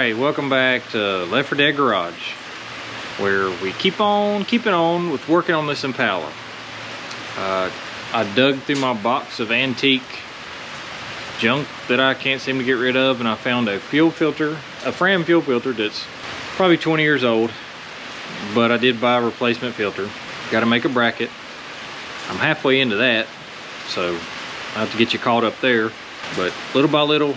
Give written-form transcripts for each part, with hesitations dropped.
Alright, welcome back to Left 4 Dead Garage, where we keep on keeping on with working on this Impala. I dug through my box of antique junk that I can't seem to get rid of, and I found a fuel filter, a Fram fuel filter that's probably 20 years old, but I did buy a replacement filter. Got to make a bracket. I'm halfway into that, so I have to get you caught up there, but little by little,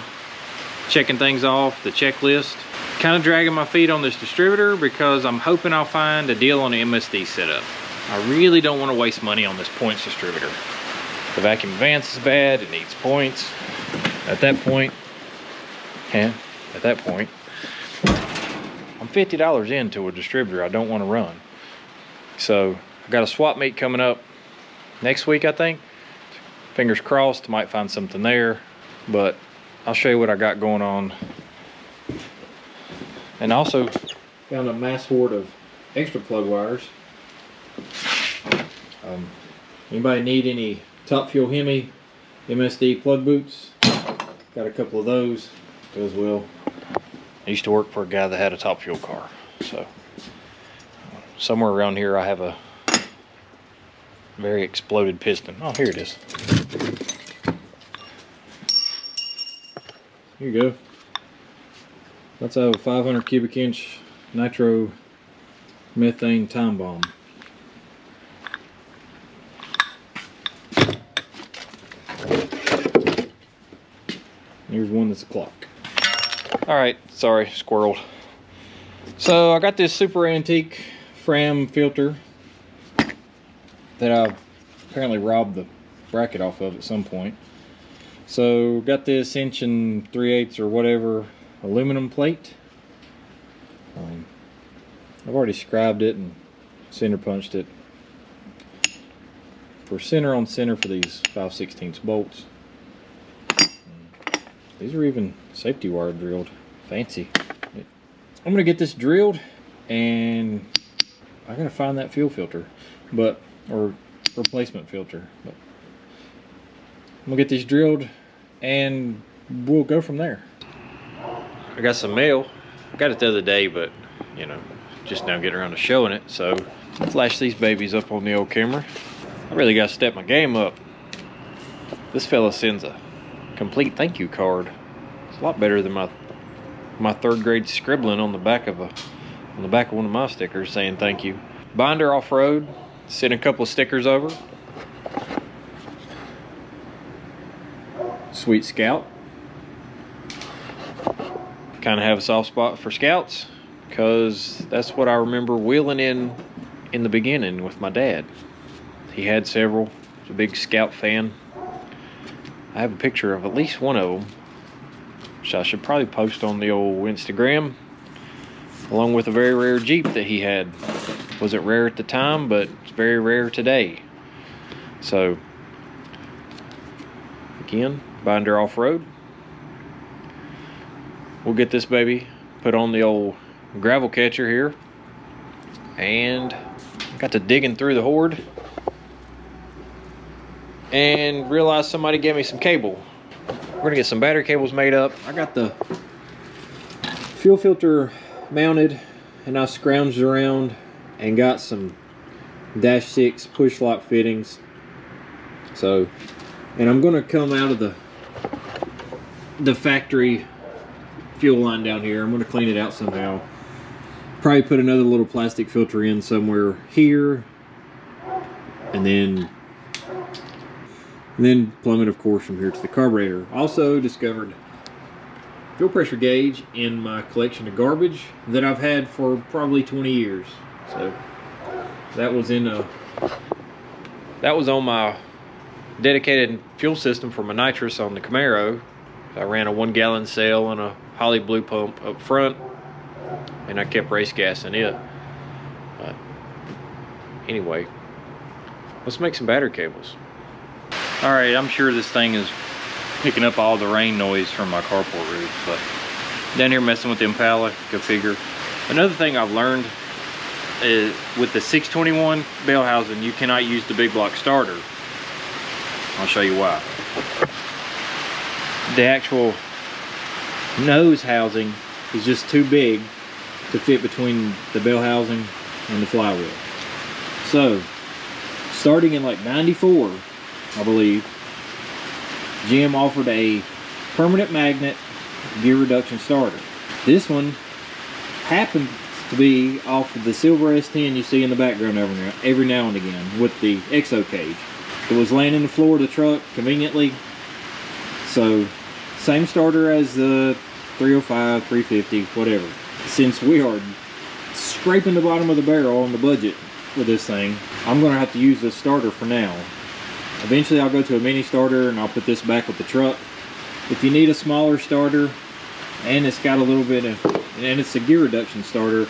checking things off the checklist. Kind of dragging my feet on this distributor because I'm hoping I'll find a deal on the MSD setup. I really don't want to waste money on this points distributor. The vacuum advance is bad, it needs points. At that point, I'm $50 into a distributor I don't want to run. So I got a swap meet coming up next week, I think. Fingers crossed, might find something there, but I'll show you what I got going on. And also found a mass hoard of extra plug wires. Anybody need any Top Fuel Hemi MSD plug boots? Got a couple of those as well. I used to work for a guy that had a Top Fuel car, so somewhere around here I have a very exploded piston. Oh, here it is. Here you go. That's a 500 cubic inch nitro methane time bomb. Here's one that's a clock. Alright, sorry, squirreled. So I got this super antique Fram filter that I apparently robbed the bracket off of at some point. So got this 1 3/8 or whatever aluminum plate. I've already scribed it and center punched it for center on center for these 5/16 bolts. These are even safety wire drilled. Fancy. I'm gonna get this drilled and I gotta find that fuel filter, or replacement filter. But I'm gonna get these drilled and we'll go from there. I got some mail. I got it the other day, but you know, just now getting around to showing it. So I'll flash these babies up on the old camera. I really gotta step my game up. This fella sends a complete thank you card. It's a lot better than my third grade scribbling on the back of one of my stickers saying thank you. Binder off-road. Sent a couple of stickers over. Sweet Scout. Kind of have a soft spot for Scouts because that's what I remember wheeling in the beginning with my dad. He had several. He was a big Scout fan. I have a picture of at least one of them, which I should probably post on the old Instagram, along with a very rare Jeep that he had. Wasn't rare at the time, but it's very rare today. So again, binder off-road. We'll get this baby put on the old gravel catcher here, and got to digging through the horde and realized somebody gave me some cable. We're gonna get some battery cables made up. I got the fuel filter mounted and I scrounged around and got some -6 push lock fittings. So, and I'm gonna come out of the factory fuel line down here. I'm gonna clean it out somehow. Probably put another little plastic filter in somewhere here, and then plumb it, of course, from here to the carburetor. Also discovered fuel pressure gauge in my collection of garbage that I've had for probably 20 years. So that was on my dedicated fuel system for my nitrous on the Camaro. I ran a 1 gallon cell and a Holly Blue pump up front, and I kept race gassing it. But anyway, let's make some battery cables. All right, I'm sure this thing is picking up all the rain noise from my carport roof, but down here messing with the Impala, go figure. Another thing I've learned is with the 621 bell housing, you cannot use the big block starter. I'll show you why. The actual nose housing is just too big to fit between the bell housing and the flywheel. So, starting in like 94, I believe, GM offered a permanent magnet gear reduction starter. This one happens to be off of the silver S10 you see in the background every now and again with the exo cage. It was laying in the floor of the truck conveniently. So, same starter as the 305, 350, whatever. Since we are scraping the bottom of the barrel on the budget with this thing, I'm gonna have to use this starter for now. Eventually I'll go to a mini starter and I'll put this back with the truck. If you need a smaller starter and it's got a little bit of, and it's a gear reduction starter,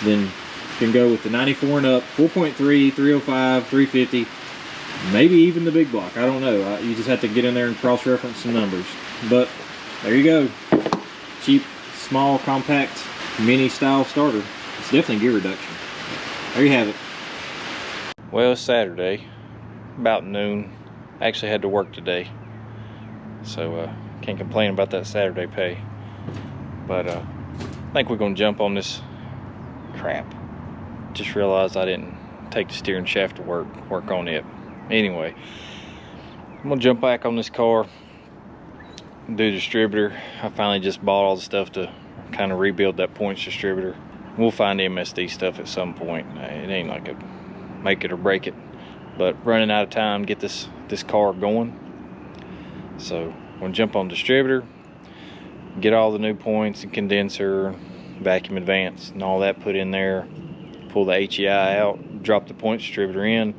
then you can go with the 94 and up, 4.3, 305, 350, maybe even the big block. I don't know. You just have to get in there and cross-reference some numbers. But there you go. Cheap, small, compact, mini style starter. It's definitely gear reduction. There you have it. Well, it's Saturday, about noon. I actually had to work today, so can't complain about that Saturday pay. But I think we're gonna jump on this crap. Just realized I didn't take the steering shaft to work on it. Anyway, I'm gonna jump back on this car, do distributor. I finally just bought all the stuff to kind of rebuild that points distributor. We'll find MSD stuff at some point. It ain't like a make it or break it, but running out of time to get this car going. So I'm gonna jump on distributor, get all the new points and condenser, vacuum advance and all that put in there, pull the HEI out, drop the points distributor in,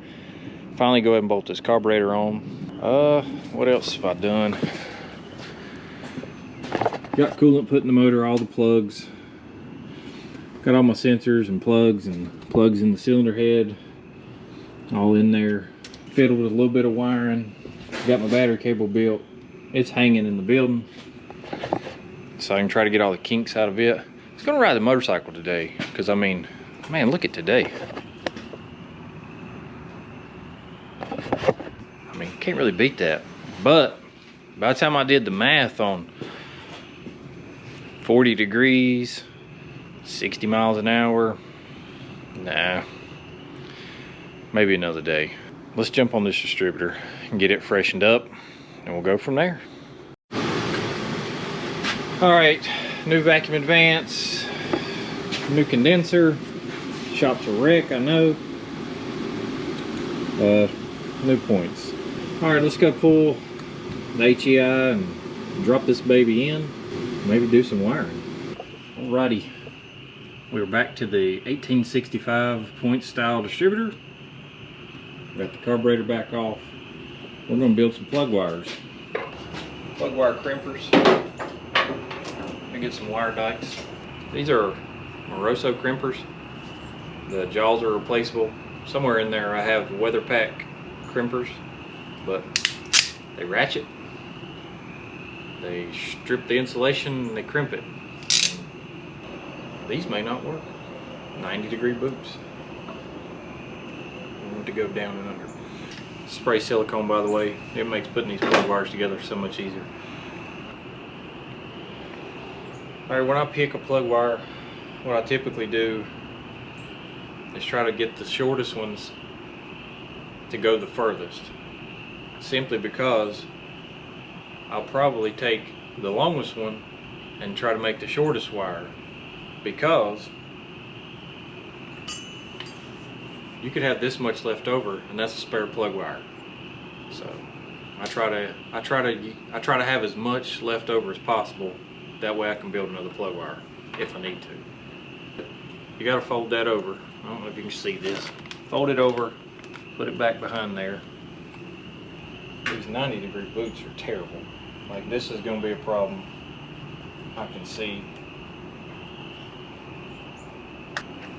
finally go ahead and bolt this carburetor on. What else have I done? Got coolant put in the motor, all the plugs. Got all my sensors and plugs in the cylinder head, all in there. Fiddled with a little bit of wiring. Got my battery cable built. It's hanging in the building, so I can try to get all the kinks out of it. I was gonna ride the motorcycle today, because I mean, man, look at today. I mean, can't really beat that. But by the time I did the math on 40 degrees, 60 miles an hour, nah, maybe another day. Let's jump on this distributor and get it freshened up, and we'll go from there. All right, new vacuum advance, new condenser, shop's a wreck, I know. New points. All right, let's go pull the HEI and drop this baby in, maybe do some wiring. Alrighty, we're back to the 1865 point style distributor. Got the carburetor back off. We're gonna build some plug wires. Plug wire crimpers. And get some wire dikes. These are Moroso crimpers. The jaws are replaceable. Somewhere in there I have weather pack crimpers, but they ratchet. They strip the insulation and they crimp it. And these may not work. 90-degree boots. I want to go down and under. Spray silicone, by the way. It makes putting these plug wires together so much easier. Alright, when I pick a plug wire, what I typically do is try to get the shortest ones to go the furthest. Simply because I'll probably take the longest one and try to make the shortest wire, because you could have this much left over and that's a spare plug wire. So I try to have as much left over as possible. That way I can build another plug wire if I need to. You gotta fold that over. I don't know if you can see this. Fold it over, put it back behind there. These 90-degree boots are terrible. Like, this is gonna be a problem. I can see.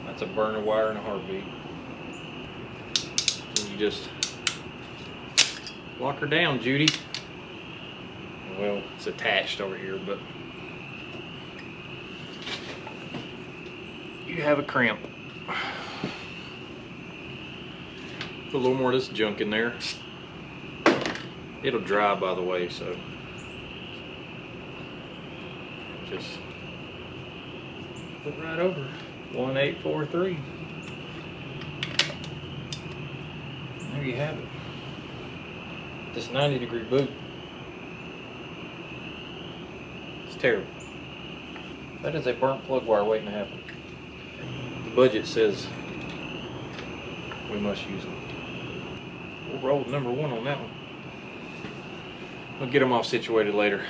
That's a burner wire in a heartbeat. And you just lock her down, Judy. Well, it's attached over here, but you have a crimp. Put a little more of this junk in there. It'll dry, by the way, so just Put right over 1843. There you have it. This 90-degree boot. It's terrible. That is a burnt plug wire waiting to happen. The budget says we must use them. We'll roll number 1 on that one. We'll get them all situated later,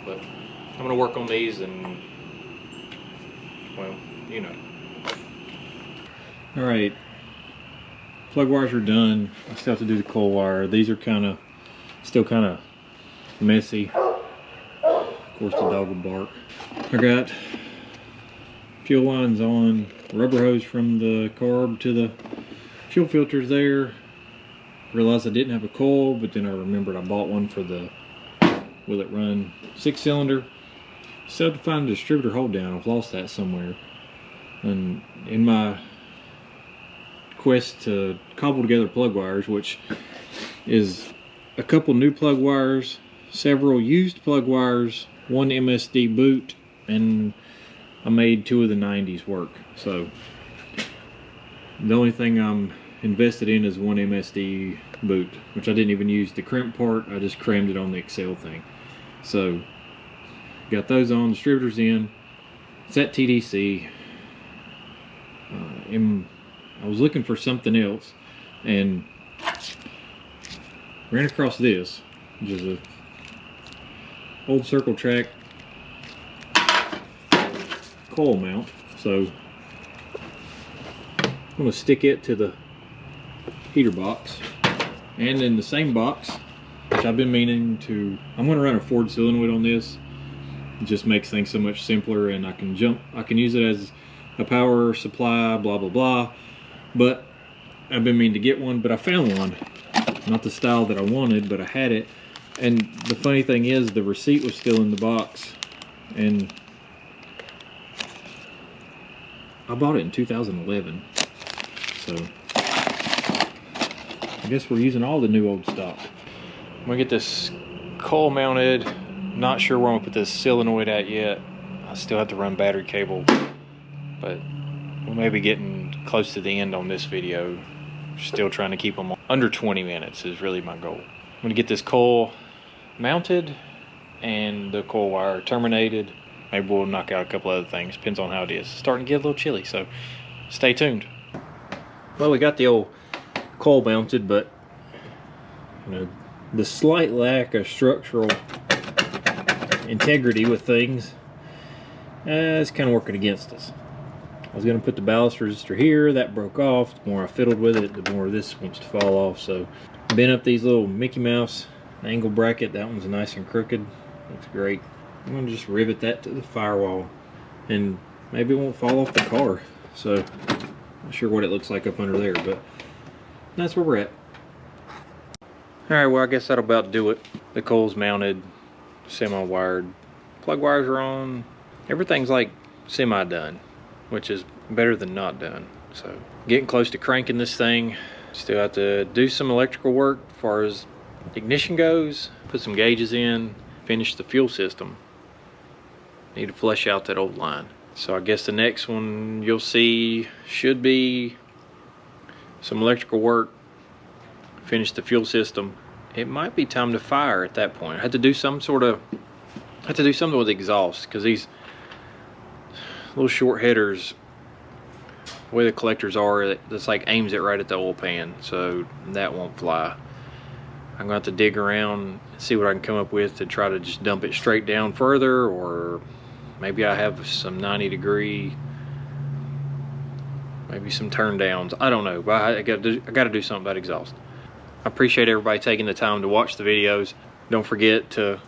but I'm going to work on these and, well, you know. Alright, plug wires are done. I still have to do the coil wire. These are still kind of messy. Of course the dog will bark. I got fuel lines on, rubber hose from the carb to the fuel filters there. Realized I didn't have a coil, but then I remembered I bought one for the Will It Run 6-cylinder. Still have to find a distributor hold down. I've lost that somewhere. And in my quest to cobble together plug wires, which is a couple new plug wires, several used plug wires, one MSD boot, and I made 2 of the 90s work. So the only thing I'm invested in is one MSD boot, which I didn't even use the crimp part. I just crammed it on the Excel thing. So got those on, distributors in. It's at TDC. I was looking for something else and ran across this, which is a old circle track coil mount. So I'm going to stick it to the heater box, and in the same box, which I've been meaning to, I'm going to run a Ford solenoid on this. It just makes things so much simpler, and I can use it as a power supply, blah blah blah. But I've been meaning to get one, but I found one. Not the style that I wanted, but I had it. And the funny thing is, the receipt was still in the box, and I bought it in 2011. So I guess we're using all the new old stock. I'm gonna get this coil mounted. Not sure where I'm gonna put this solenoid at yet. I still have to run battery cable, but we may be getting close to the end on this video. Still trying to keep them under 20 minutes is really my goal. I'm gonna get this coil mounted and the coil wire terminated. Maybe we'll knock out a couple other things. Depends on how it is. It's starting to get a little chilly, so stay tuned. Well, we got the old coil mounted, but you know, the slight lack of structural integrity with things is kind of working against us. I was going to put the ballast resistor here. That broke off. The more I fiddled with it, the more this wants to fall off. So bent up these little Mickey Mouse angle bracket. That one's nice and crooked. Looks great. I'm going to just rivet that to the firewall, and maybe it won't fall off the car. So not sure what it looks like up under there, but that's where we're at. Alright, well, I guess that'll about do it. The coil's mounted, semi-wired. Plug wires are on. Everything's like semi-done, which is better than not done. So getting close to cranking this thing. Still have to do some electrical work as far as ignition goes. Put some gauges in. Finish the fuel system. Need to flush out that old line. So I guess the next one you'll see should be some electrical work. Finish the fuel system. It might be time to fire at that point. I had to do some sort of, with the exhaust, because these little short headers, the way the collectors are, it's like aims it right at the oil pan, so that won't fly. I'm gonna have to dig around and see what I can come up with to try to just dump it straight down further, or maybe I have some 90-degree, maybe some turn downs. I don't know, but I gotta do something about exhaust. I appreciate everybody taking the time to watch the videos. Don't forget to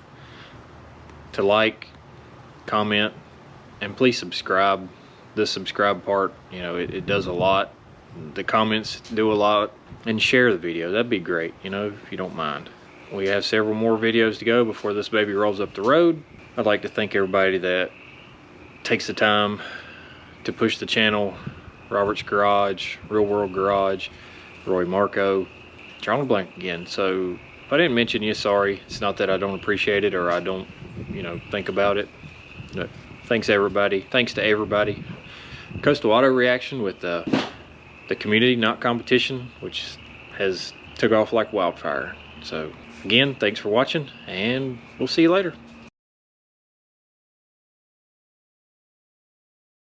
like, comment, and please subscribe. The subscribe part, you know, it does a lot. The comments do a lot. And share the video. That'd be great, you know, if you don't mind. We have several more videos to go before this baby rolls up the road. I'd like to thank everybody that takes the time to push the channel. Robert's Garage, Real World Garage, Roy Marco, drawing a blank again. So if I didn't mention you, sorry. It's not that I don't appreciate it or I don't, you know, think about it. But thanks everybody. Thanks to everybody. Coastal Auto reaction with the community, not competition, which has took off like wildfire. So again, thanks for watching, and we'll see you later.